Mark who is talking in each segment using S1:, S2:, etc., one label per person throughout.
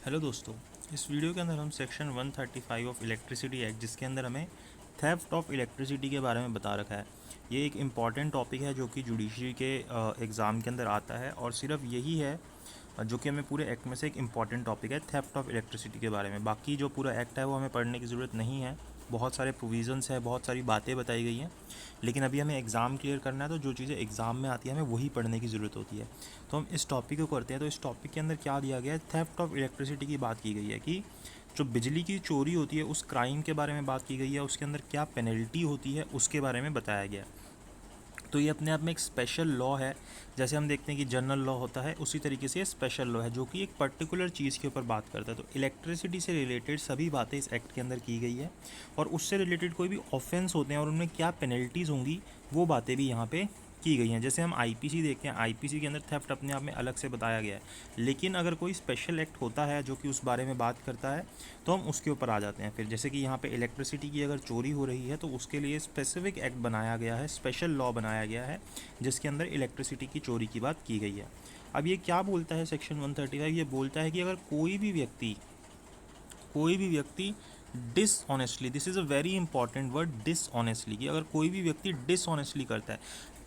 S1: Hello दोस्तों, इस video के अंदर हम सेक्शन 135 ऑफ इलेक्ट्रिसिटी एक्ट, जिसके अंदर हमें थेफ्ट ऑफ इलेक्ट्रिसिटी के बारे में बता रखा है। ये एक इम्पॉर्टेंट टॉपिक है जो कि जुडिशरी के एग्ज़ाम के अंदर आता है और सिर्फ यही है जो कि हमें पूरे एक्ट में से एक इम्पॉर्टेंट टॉपिक है थेफ्ट ऑफ इलेक्ट्रिसिटी के बारे में। बाकी जो पूरा एक्ट है वो हमें पढ़ने की ज़रूरत नहीं है। बहुत सारे प्रोविज़न्स है, बहुत सारी बातें बताई गई हैं, लेकिन अभी हमें एग्ज़ाम क्लियर करना है, तो जो चीज़ें एग्ज़ाम में आती है हमें वही पढ़ने की ज़रूरत होती है। तो हम इस टॉपिक को करते हैं। तो इस टॉपिक के अंदर क्या दिया गया है, थेफ्ट ऑफ इलेक्ट्रिसिटी की बात की गई है कि जो बिजली की चोरी होती है उस क्राइम के बारे में बात की गई है, उसके अंदर क्या पेनल्टी होती है उसके बारे में बताया गया है। तो ये अपने आप में एक स्पेशल लॉ है। जैसे हम देखते हैं कि जनरल लॉ होता है, उसी तरीके से स्पेशल लॉ है जो कि एक पर्टिकुलर चीज़ के ऊपर बात करता है। तो इलेक्ट्रिसिटी से रिलेटेड सभी बातें इस एक्ट के अंदर की गई है और उससे रिलेटेड कोई भी ऑफेंस होते हैं और उनमें क्या पेनल्टीज़ होंगी वो बातें भी यहाँ पे की गई हैं। जैसे हम आईपीसी देखते हैं, आईपीसी के अंदर थेफ्ट अपने आप में अलग से बताया गया है, लेकिन अगर कोई स्पेशल एक्ट होता है जो कि उस बारे में बात करता है तो हम उसके ऊपर आ जाते हैं। फिर जैसे कि यहाँ पे इलेक्ट्रिसिटी की अगर चोरी हो रही है तो उसके लिए स्पेसिफिक एक्ट बनाया गया है, स्पेशल लॉ बनाया गया है जिसके अंदर इलेक्ट्रिसिटी की चोरी की बात की गई है। अब ये क्या बोलता है सेक्शन 135, ये बोलता है कि अगर कोई भी व्यक्ति dishonestly, this is a very important word, dishonestly, कि अगर कोई भी व्यक्ति डिसऑनेस्टली करता है,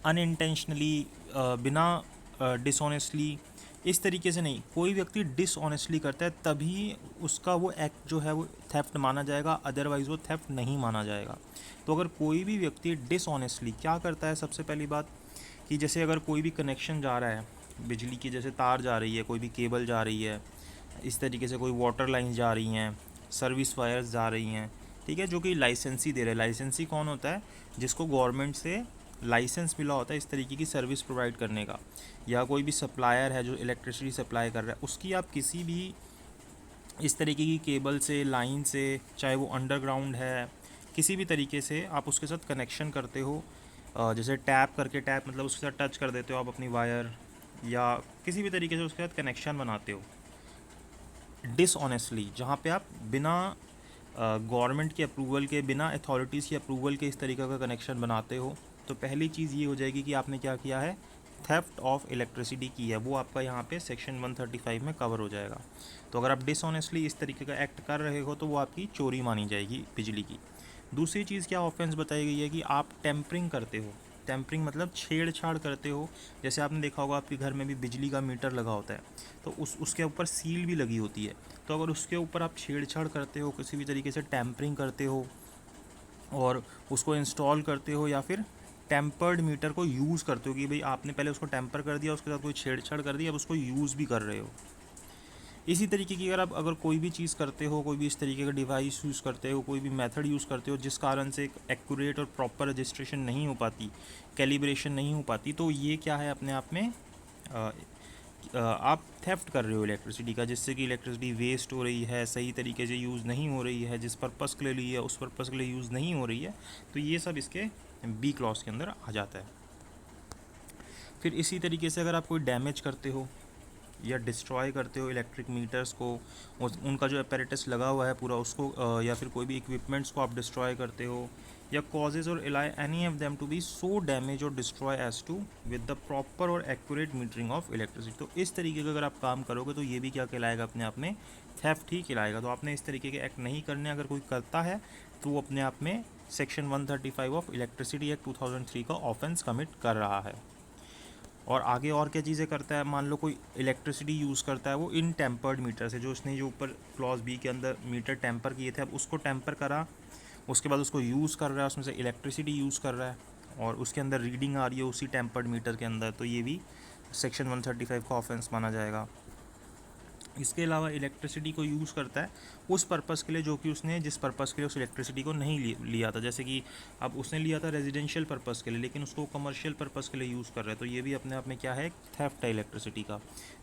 S1: अनइंटेंशनली, बिना डिसऑनेस्टली, इस तरीके से नहीं, कोई व्यक्ति डिसऑनेस्टली करता है तभी उसका वो एक्ट जो है वो थेफ्ट माना जाएगा, अदरवाइज़ वो थेफ्ट नहीं माना जाएगा। तो अगर कोई भी व्यक्ति डिसऑनेस्टली क्या करता है, सबसे पहली बात कि जैसे अगर कोई भी कनेक्शन जा रहा है, बिजली की जैसे तार जा रही है, कोई भी केबल जा रही है, इस तरीके से कोई वाटर लाइन जा रही हैं, सर्विस वायर्स जा रही हैं, ठीक है, जो कि लाइसेंसी दे रहे हैं। लाइसेंसी कौन होता है? जिसको गवर्नमेंट से लाइसेंस मिला होता है इस तरीके की सर्विस प्रोवाइड करने का, या कोई भी सप्लायर है जो इलेक्ट्रिसिटी सप्लाई कर रहा है, उसकी आप किसी भी इस तरीके की केबल से, लाइन से, चाहे वो अंडरग्राउंड है, किसी भी तरीके से आप उसके साथ कनेक्शन करते हो, जैसे टैप करके, टैप मतलब उसके साथ टच कर देते हो आप अपनी वायर, या किसी भी तरीके से उसके साथ कनेक्शन बनाते हो डिसऑनेस्टली, जहाँ पे आप बिना गवर्नमेंट के अप्रूवल के, बिना अथॉरिटीज़ की अप्रूवल के इस तरीके का कनेक्शन बनाते हो, तो पहली चीज़ ये हो जाएगी कि आपने क्या किया है, थेफ्ट ऑफ इलेक्ट्रिसिटी की है। वो आपका यहाँ पे सेक्शन 135 में कवर हो जाएगा। तो अगर आप डिसऑनेस्टली इस तरीके का एक्ट कर रहे हो तो वो आपकी चोरी मानी जाएगी बिजली की। दूसरी चीज़ क्या ऑफेंस बताई गई है कि आप टेम्परिंग करते हो। टेम्परिंग मतलब छेड़छाड़ करते हो। जैसे आपने देखा होगा आपके घर में भी बिजली का मीटर लगा होता है, तो उसके ऊपर सील भी लगी होती है। तो अगर उसके ऊपर आप छेड़छाड़ करते हो, किसी भी तरीके से टैम्परिंग करते हो और उसको इंस्टॉल करते हो, या फिर टेम्पर्ड मीटर को यूज़ करते हो कि भाई आपने पहले उसको टेम्पर कर दिया, उसके साथ कोई छेड़छाड़ कर दी, अब उसको यूज़ भी कर रहे हो, इसी तरीके की अगर कोई भी चीज़ करते हो, कोई भी इस तरीके का डिवाइस यूज़ करते हो, कोई भी मेथड यूज़ करते हो जिस कारण से एक एक्यूरेट और प्रॉपर रजिस्ट्रेशन नहीं हो पाती, कैलिब्रेशन नहीं हो पाती, तो ये क्या है, अपने आप में आप थेफ्ट कर रहे हो इलेक्ट्रिसिटी का, जिससे कि इलेक्ट्रिसिटी वेस्ट हो रही है, सही तरीके से यूज़ नहीं हो रही है, जिस पर्पज़ के लिए ली है उस पर्पज़ के लिए यूज़ नहीं हो रही है। तो ये सब इसके बी क्लॉज के अंदर आ जाता है। फिर इसी तरीके से अगर आप कोई डैमेज करते हो या डिस्ट्रॉय करते हो इलेक्ट्रिक मीटर्स को, उनका जो अपैरेटस लगा हुआ है पूरा उसको, या फिर कोई भी इक्विपमेंट्स को आप डिस्ट्रॉय करते हो, या कॉजेज और allow any of them to be so damage और destroy as to with the proper और एक्यूरेट मीटरिंग ऑफ इलेक्ट्रिसिटी, तो इस तरीके का अगर आप काम करोगे तो ये भी क्या कहलाएगा, अपने आप में थेफ्ट ही कहलाएगा। तो आपने इस तरीके के एक्ट नहीं करने, अगर कोई करता है तो वो अपने आप में सेक्शन 135 ऑफ इलेक्ट्रिसिटी एक्ट 2003 का ऑफेंस कमिट कर रहा है। और आगे और क्या चीज़ें करता है, मान लो कोई इलेक्ट्रिसिटी यूज़ करता है वो इन टेम्पर्ड मीटर से, जो उसने जो ऊपर क्लॉज बी के अंदर मीटर टेम्पर किए थे, अब उसको टेम्पर करा, उसके बाद उसको यूज़ कर रहा है, उसमें से इलेक्ट्रिसिटी यूज़ कर रहा है और उसके अंदर रीडिंग आ रही है उसी टेम्पर्ड मीटर के अंदर, तो ये भी सेक्शन 135 का ऑफेंस माना जाएगा। इसके अलावा इलेक्ट्रिसिटी को यूज़ करता है उस पर्पज़ के लिए जो कि उसने, जिस पर्पज़ के लिए उस इलेक्ट्रिसिटी को नहीं लिया था, जैसे कि अब उसने लिया था रेजिडेंशियल पर्पज़ के लिए, लेकिन उसको कमर्शियल पर्पज़ के लिए यूज़ कर रहा है, तो ये भी अपने आप में क्या है, थेफ्ट है इलेक्ट्रिसिटी का।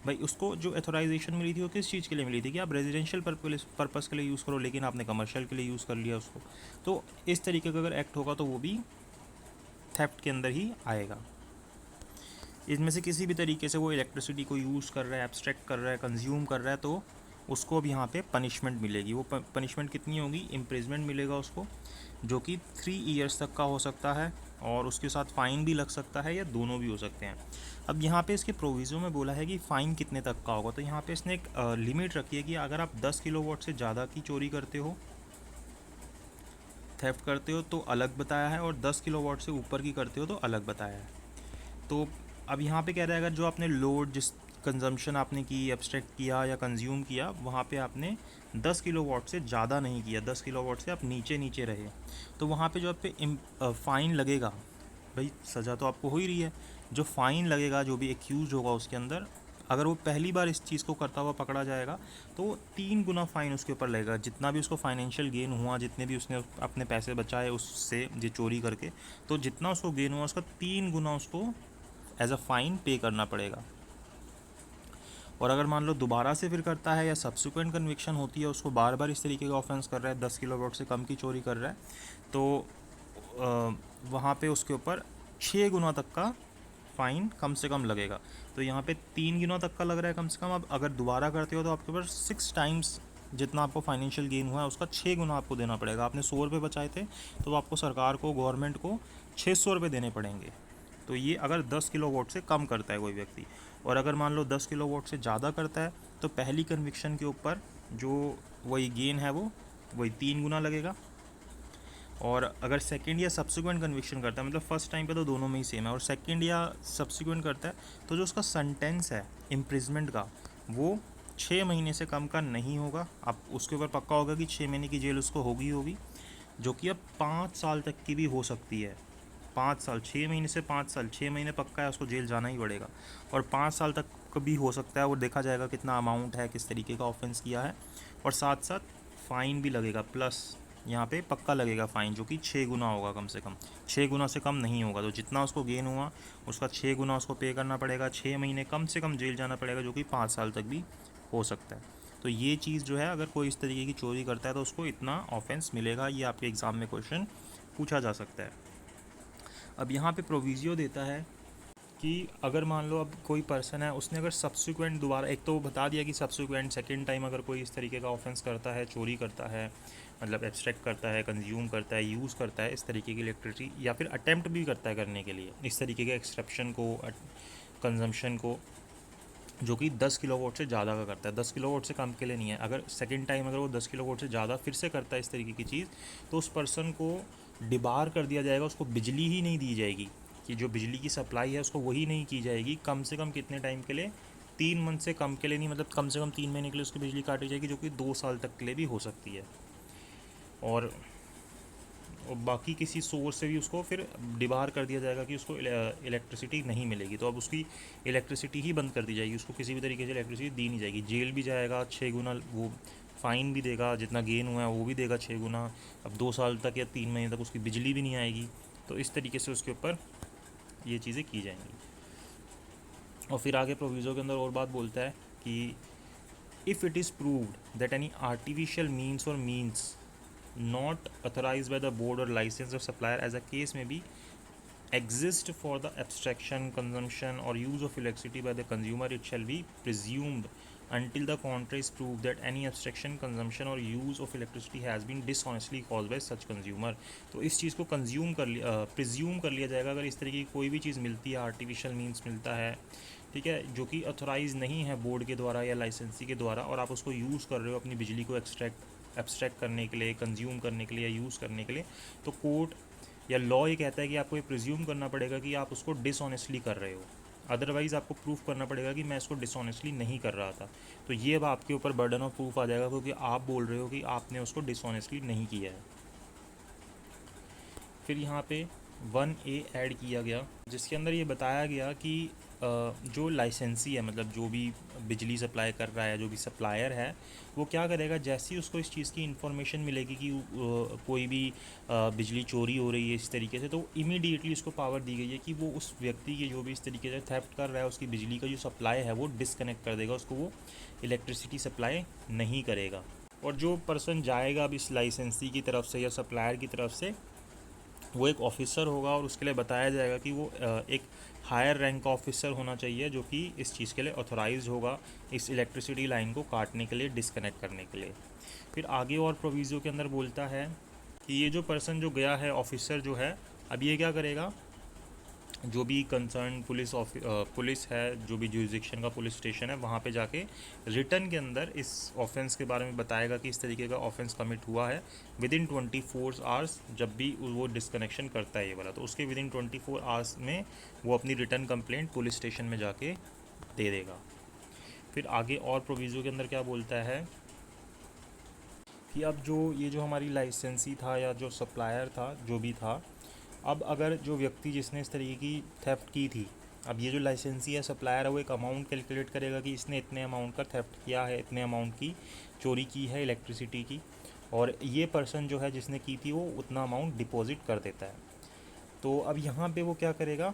S1: भाई उसको जो अथोराइजेशन मिली थी वो किस चीज़ के लिए मिली थी, कि आप रेजिडेंशियल पर्पज़ के लिए यूज़ करो, लेकिन आपने कमर्शियल के लिए यूज़ कर लिया उसको, तो इस तरीके का अगर एक्ट होगा तो वो भी थेफ्ट के अंदर ही आएगा। इसमें से किसी भी तरीके से वो इलेक्ट्रिसिटी को यूज़ कर रहा है, एब्स्ट्रैक्ट कर रहा है, कंज्यूम कर रहा है, तो उसको अब यहाँ पे पनिशमेंट मिलेगी। वो पनिशमेंट कितनी होगी, इम्प्रिजमेंट मिलेगा उसको, जो कि 3 ईयर्स तक का हो सकता है, और उसके साथ फ़ाइन भी लग सकता है, या दोनों भी हो सकते हैं। अब यहाँ पे इसके प्रोविज़ो में बोला है कि फ़ाइन कितने तक का होगा, तो यहाँ पे इसने एक लिमिट रखी है कि अगर आप 10 किलोवाट से ज़्यादा की चोरी करते हो, थेफ्ट करते हो तो अलग बताया है, और 10 किलोवाट से ऊपर की करते हो तो अलग बताया है। तो अब यहाँ पे कह रहा है अगर जो आपने लोड जिस कंजम्पशन आपने की, एब्स्ट्रैक्ट किया या कंज्यूम किया, वहाँ पे आपने 10 किलोवाट से ज़्यादा नहीं किया, 10 किलोवाट से आप नीचे नीचे रहे, तो वहाँ पे जो आप पे फ़ाइन लगेगा, भाई सज़ा तो आपको हो ही रही है, जो फ़ाइन लगेगा, जो भी एक्यूज़ होगा उसके अंदर, अगर वो पहली बार इस चीज़ को करता हुआ पकड़ा जाएगा तो 3 गुना फ़ाइन उसके ऊपर लगेगा। जितना भी उसको फाइनेंशियल गेन हुआ, जितने भी उसने अपने पैसे बचाए उससे ये चोरी करके, तो जितना उसको गेन हुआ उसका 3 गुना उसको एज अ फ़ाइन पे करना पड़ेगा। और अगर मान लो दोबारा से फिर करता है या सब्सिक्वेंट कन्विक्शन होती है, उसको बार बार इस तरीके का ऑफेंस कर रहा है, 10 किलोवाट से कम की चोरी कर रहा है, तो वहाँ पे उसके ऊपर 6 गुना तक का फ़ाइन कम से कम लगेगा। तो यहाँ पे 3 गुना तक का लग रहा है कम से कम। अब अगर दोबारा करते हो तो आपके ऊपर 6 टाइम्स जितना आपको फाइनेंशियल गेन हुआ है उसका 6 गुना आपको देना पड़ेगा। आपने 100 रुपये बचाए थे तो आपको सरकार को, गवर्नमेंट को 600 रुपये देने पड़ेंगे। तो ये अगर 10 किलोवाट से कम करता है कोई व्यक्ति, और अगर मान लो 10 किलोवाट से ज़्यादा करता है तो पहली कन्विक्शन के ऊपर जो वही गेन है वो वही 3 गुना लगेगा। और अगर सेकंड या सब्सिक्वेंट कन्विक्शन करता है, मतलब फर्स्ट टाइम पे तो दोनों में ही सेम है, और सेकंड या सब्सिक्वेंट करता है तो जो उसका सेंटेंस है इम्प्रिजमेंट का वो 6 महीने से कम का नहीं होगा। अब उसके ऊपर पक्का होगा कि 6 महीने की जेल उसको होगी, जो कि अब 5 साल तक की भी हो सकती है। 5 साल, 6 महीने से 5 साल, 6 महीने पक्का है उसको जेल जाना ही पड़ेगा, और 5 साल तक भी हो सकता है। वो देखा जाएगा कितना अमाउंट है, किस तरीके का ऑफेंस किया है, और साथ साथ फ़ाइन भी लगेगा, प्लस यहाँ पे पक्का लगेगा फ़ाइन, जो कि 6 गुना होगा कम से कम, 6 गुना से कम नहीं होगा। तो जितना उसको गेन हुआ उसका 6 गुना उसको पे करना पड़ेगा, 6 महीने कम से कम जेल जाना पड़ेगा, जो कि 5 साल तक भी हो सकता है। तो ये चीज़ जो है, अगर कोई इस तरीके की चोरी करता है तो उसको इतना ऑफेंस मिलेगा। ये आपके एग्ज़ाम में क्वेश्चन पूछा जा सकता है। अब यहाँ पे प्रोविज़ियो देता है कि अगर मान लो अब कोई पर्सन है, उसने अगर सब्सिक्वेंट दोबारा, एक तो बता दिया कि सब्सिक्वेंट सेकंड टाइम अगर कोई इस तरीके का ऑफेंस करता है, चोरी करता है, मतलब एब्स्ट्रैक्ट करता है, कंज्यूम करता है, यूज़ करता है इस तरीके की इलेक्ट्रिसिटी, या फिर अटेम्प्ट भी करता है करने के लिए इस तरीके के एक्सट्रैक्शन को, कंजम्पशन को, जो कि 10 किलोवाट से ज़्यादा का करता है, 10 किलोवाट से कम के लिए नहीं है। अगर सेकंड टाइम अगर वो 10 किलोवाट से ज़्यादा फिर से करता है इस तरीके की चीज़, तो उस पर्सन को डिबार कर दिया जाएगा, उसको बिजली ही नहीं दी जाएगी, कि जो बिजली की सप्लाई है उसको वही नहीं की जाएगी। कम से कम कितने टाइम के लिए, 3 मंथ से कम के लिए नहीं, मतलब कम से कम 3 महीने के लिए उसकी बिजली काटी जाएगी, जो कि 2 साल तक के लिए भी हो सकती है। और बाकी किसी सोर्स से भी उसको फिर डिबार कर दिया जाएगा कि उसको इलेक्ट्रिसिटी नहीं मिलेगी, तो अब उसकी इलेक्ट्रिसिटी ही बंद कर दी जाएगी, उसको किसी भी तरीके से इलेक्ट्रिसिटी दी नहीं जाएगी। जेल भी जाएगा 6 गुना, वो फ़ाइन भी देगा, जितना गेन हुआ है वो भी देगा 6 गुना। अब 2 साल तक या 3 महीने तक उसकी बिजली भी नहीं आएगी। तो इस तरीके से उसके ऊपर ये चीज़ें की जाएंगी। और फिर आगे प्रोविज़ो के अंदर और बात बोलता है कि if it is proved that any artificial means और means not authorized by the board or licensed or supplier as a case may be exist for the abstraction, consumption or use of electricity by the consumer, it shall be presumed until the contrary is proved that any abstraction, consumption or use of electricity has been dishonestly caused by such consumer। तो इस चीज़ को consume कर लिया, presume कर लिया जाएगा अगर इस तरीके की कोई भी चीज़ मिलती है, आर्टिफिशियल मीन्स मिलता है, ठीक है, जो कि ऑथोराइज नहीं है बोर्ड के द्वारा या लाइसेंसी के द्वारा, और आप उसको यूज़ कर रहे हो अपनी बिजली को एब्स्ट्रैक्ट करने के लिए, कंज्यूम करने के लिए या यूज़ करने के लिए, तो कोर्ट या लॉ ये कहता है कि आपको ये प्रिज्यूम करना पड़ेगा कि आप उसको डिसऑनेस्टली कर रहे हो। अदरवाइज़ आपको प्रूफ करना पड़ेगा कि मैं इसको डिसऑनेस्टली नहीं कर रहा था। तो ये अब आपके ऊपर बर्डन ऑफ प्रूफ आ जाएगा, क्योंकि आप बोल रहे हो कि आपने उसको डिसऑनेस्टली नहीं किया है। फिर यहाँ पे 1A ऐड किया गया, जिसके अंदर ये बताया गया कि जो लाइसेंसी है, मतलब जो भी बिजली सप्लाई कर रहा है, जो भी सप्लायर है, वो क्या करेगा, जैसे ही उसको इस चीज़ की इन्फॉर्मेशन मिलेगी कि कोई भी बिजली चोरी हो रही है इस तरीके से, तो इमीडिएटली उसको पावर दी गई है कि वो उस व्यक्ति के जो भी इस तरीके से थेफ्ट कर रहा है उसकी बिजली का जो सप्लाई है वो डिसकनेक्ट कर देगा, उसको वो इलेक्ट्रिसिटी सप्लाई नहीं करेगा। और जो पर्सन जाएगा अब इस लाइसेंसी की तरफ से या सप्लायर की तरफ से, वो एक ऑफिसर होगा, और उसके लिए बताया जाएगा कि वो एक हायर रैंक का ऑफिसर होना चाहिए, जो कि इस चीज़ के लिए ऑथोराइज होगा, इस इलेक्ट्रिसिटी लाइन को काटने के लिए, डिसकनेक्ट करने के लिए। फिर आगे और प्रोविज़ो के अंदर बोलता है कि ये जो पर्सन जो गया है, ऑफिसर जो है, अब ये क्या करेगा, जो भी कंसर्न पुलिस है, जो भी जुरिसडिक्शन का पुलिस स्टेशन है, वहाँ पे जाके रिटर्न के अंदर इस ऑफेंस के बारे में बताएगा कि इस तरीके का ऑफेंस कमिट हुआ है। विद इन 24 आवर्स जब भी वो डिस्कनेक्शन करता है ये वाला, तो उसके विद इन 24 आवर्स में वो अपनी रिटर्न कंप्लेंट पुलिस स्टेशन में जाके दे देगा। फिर आगे और प्रोविज़ो के अंदर क्या बोलता है कि अब जो हमारी लाइसेंसी था या जो सप्लायर था, जो भी था, अब अगर जो व्यक्ति जिसने इस तरीके की थेफ्ट की थी, अब ये जो लाइसेंसी है, सप्लायर है, वो एक अमाउंट कैलकुलेट करेगा कि इसने इतने अमाउंट का थेफ्ट किया है, इतने अमाउंट की चोरी की है इलेक्ट्रिसिटी की, और ये पर्सन जो है जिसने की थी वो उतना अमाउंट डिपॉजिट कर देता है। तो अब यहाँ पे वो क्या करेगा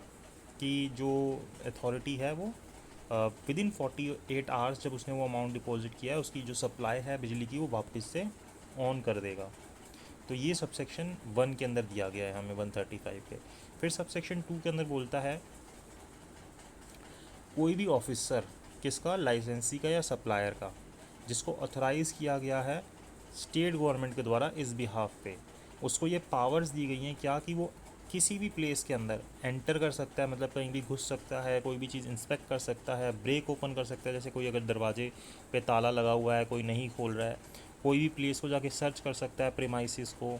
S1: कि जो अथॉरिटी है वो विद इन 48 आवर्स जब उसने वो अमाउंट डिपॉजिट किया है, उसकी जो सप्लाई है बिजली की वो वापस से ऑन कर देगा। तो ये सबसेक्शन 1 के अंदर दिया गया है हमें 135 के। फिर सबसेक्शन 2 के अंदर बोलता है कोई भी ऑफिसर, किसका, लाइसेंसी का या सप्लायर का, जिसको ऑथराइज़ किया गया है स्टेट गवर्नमेंट के द्वारा इस बिहाफ पे, उसको ये पावर्स दी गई हैं क्या कि वो किसी भी प्लेस के अंदर एंटर कर सकता है, मतलब कहीं भी घुस सकता है, कोई भी चीज़ इंस्पेक्ट कर सकता है, ब्रेक ओपन कर सकता है, जैसे कोई अगर दरवाजे पे ताला लगा हुआ है, कोई नहीं खोल रहा है, कोई भी प्लेस को जाके सर्च कर सकता है, प्रीमाइसिस को,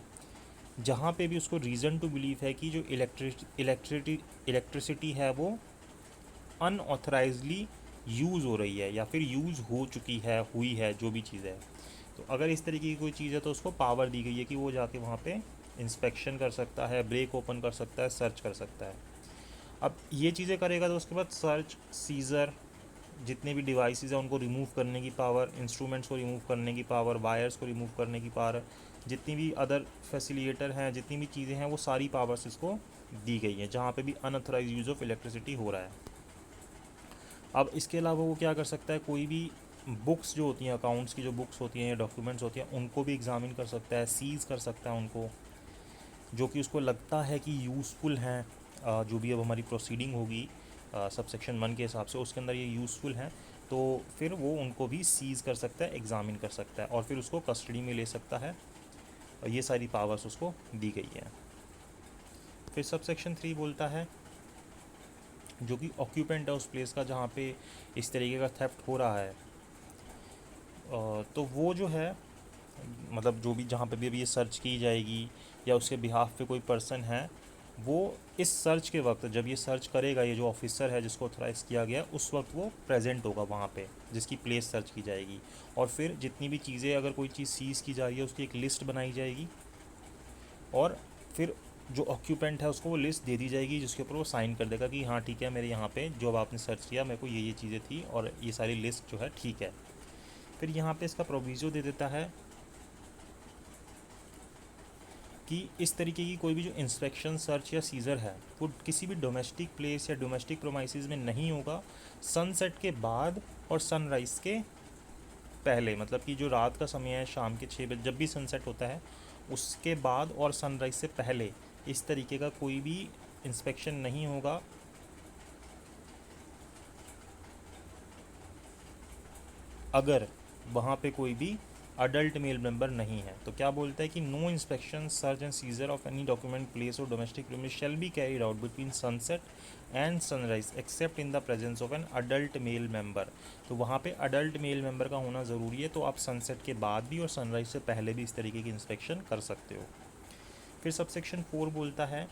S1: जहाँ पे भी उसको रीज़न टू बिलीव है कि जो इलेक्ट्रिसिटी है वो अनऑथराइजली यूज़ हो रही है या फिर यूज़ हो चुकी है, हुई है, जो भी चीज़ है। तो अगर इस तरीके की कोई चीज़ है तो उसको पावर दी गई है कि वो जाके वहाँ पे इंस्पेक्शन कर सकता है, ब्रेक ओपन कर सकता है, सर्च कर सकता है। अब ये चीज़ें करेगा तो उसके बाद सर्च, सीज़र, जितने भी डिवाइसेस हैं उनको रिमूव करने की पावर, इंस्ट्रूमेंट्स को रिमूव करने की पावर, वायर्स को रिमूव करने की पावर, जितनी भी अदर फैसिलिटेटर हैं, जितनी भी चीज़ें हैं, वो सारी पावर्स इसको दी गई हैं जहाँ पे भी अनऑथराइज यूज़ ऑफ इलेक्ट्रिसिटी हो रहा है। अब इसके अलावा वो क्या कर सकता है, कोई भी बुक्स जो होती हैं, अकाउंट्स की जो बुक्स होती हैं या डॉक्यूमेंट्स होती हैं, उनको भी एग्जामिन कर सकता है, सीज़ कर सकता है उनको, जो कि उसको लगता है कि यूज़फुल हैं। जो भी अब हमारी प्रोसीडिंग होगी सबसेक्शन 1 के हिसाब से, उसके अंदर ये यूज़फुल हैं, तो फिर वो उनको भी सीज़ कर सकता है, एग्ज़ामिन कर सकता है, और फिर उसको कस्टडी में ले सकता है। और ये सारी पावर्स उसको दी गई हैं। फिर सबसेक्शन 3 बोलता है जो कि ऑक्यूपेंट है उस प्लेस का जहाँ पे इस तरीके का थेफ्ट हो रहा है, तो वो जो है, मतलब जो भी जहाँ पे भी अभी ये सर्च की जाएगी या उसके बिहाफ पे कोई पर्सन है, वो इस सर्च के वक्त, जब ये सर्च करेगा, ये जो ऑफिसर है जिसको ऑथराइज़ किया गया, उस वक्त वो प्रेजेंट होगा वहाँ पे जिसकी प्लेस सर्च की जाएगी। और फिर जितनी भी चीज़ें, अगर कोई चीज़ सीज़ की जा रही है, उसकी एक लिस्ट बनाई जाएगी, और फिर जो ऑक्यूपेंट है उसको वो लिस्ट दे दी जाएगी, जिसके ऊपर वो साइन कर देगा कि हाँ ठीक है, मेरे यहाँ पे जो अब आपने सर्च किया, मेरे को ये चीज़ें थी और ये सारी लिस्ट जो है ठीक है। फिर यहाँ पे इसका प्रोविज़ो दे देता है कि इस तरीके की कोई भी जो इंस्पेक्शन, सर्च या सीज़र है, वो किसी भी डोमेस्टिक प्लेस या डोमेस्टिक प्रोमाइसिस में नहीं होगा सनसेट के बाद और सनराइज़ के पहले। मतलब कि जो रात का समय है, शाम के 6 बजे जब भी सनसेट होता है, उसके बाद और सनराइज़ से पहले इस तरीके का कोई भी इंस्पेक्शन नहीं होगा अगर वहाँ पे कोई भी अडल्ट मेल मेंबर नहीं है। तो क्या बोलता है कि no inspection, search and seizure of any document, place और domestic premise shall be carried out between sunset and sunrise except in the presence of an adult male member. तो वहाँ पे अडल्ट मेल मेंबर का होना ज़रूरी है, तो आप सनसेट के बाद भी और सनराइज से पहले भी इस तरीके की इंस्पेक्शन कर सकते हो। फिर सबसेक्शन 4 बोलता है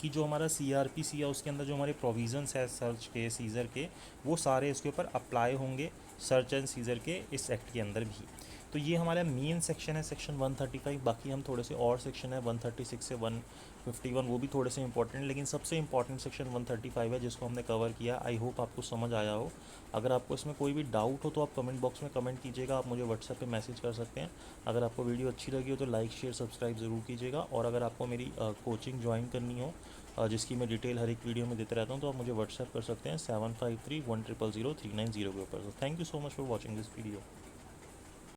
S1: कि जो हमारा CRPC है उसके अंदर जो हमारे प्रोविज़न्स है सर्च के, सीज़र के, वो सारे इसके ऊपर अप्लाई होंगे सर्च एंड सीज़र के इस एक्ट के अंदर भी। तो ये हमारा मेन सेक्शन है, सेक्शन 135। बाकी हम थोड़े से और सेक्शन है 136 से 151, वो भी थोड़े से इंपॉर्टेंट, लेकिन सबसे इंपॉर्टेंट सेक्शन 135 है जिसको हमने कवर किया। आई होप आपको समझ आया हो। अगर आपको इसमें कोई भी डाउट हो तो आप कमेंट बॉक्स में कमेंट कीजिएगा, आप मुझे व्हाट्सएप पे मैसेज कर सकते हैं। अगर आपको वीडियो अच्छी लगी हो तो लाइक, शेयर, सब्सक्राइब ज़रूर कीजिएगा। और अगर आपको मेरी कोचिंग ज्वाइन करनी हो, जिसकी मैं डिटेल हर एक वीडियो में देते रहता हूँ, तो आप मुझे व्हाट्सएप कर सकते हैं 7531000390 के ऊपर। तो thank you so much for watching this video.